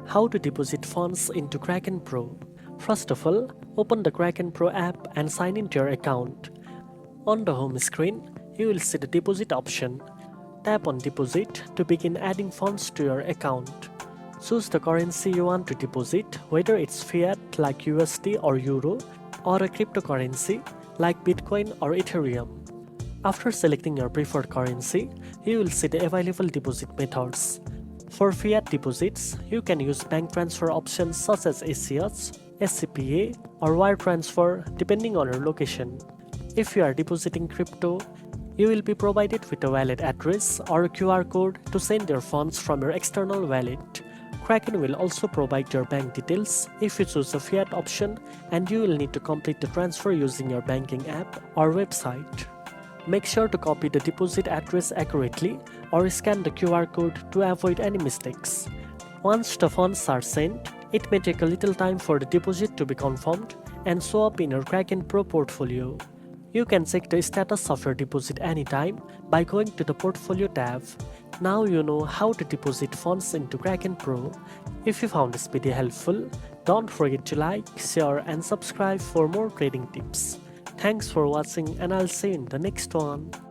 How to deposit funds into Kraken Pro. First of all, open the Kraken Pro app and sign into your account. On the home screen, you will see the deposit option. Tap on deposit to begin adding funds to your account. Choose the currency you want to deposit, whether it's fiat like USD or Euro, or a cryptocurrency like Bitcoin or Ethereum. After selecting your preferred currency, you will see the available deposit methods. For fiat deposits, you can use bank transfer options such as ACH, SEPA, or wire transfer depending on your location. If you are depositing crypto, you will be provided with a wallet address or a QR code to send your funds from your external wallet. Kraken will also provide your bank details if you choose a fiat option, and you will need to complete the transfer using your banking app or website. Make sure to copy the deposit address accurately or scan the QR code to avoid any mistakes. Once the funds are sent, it may take a little time for the deposit to be confirmed and show up in your Kraken Pro portfolio. You can check the status of your deposit anytime by going to the Portfolio tab. Now you know how to deposit funds into Kraken Pro. If you found this video helpful, don't forget to like, share and subscribe for more trading tips. Thanks for watching, and I'll see you in the next one.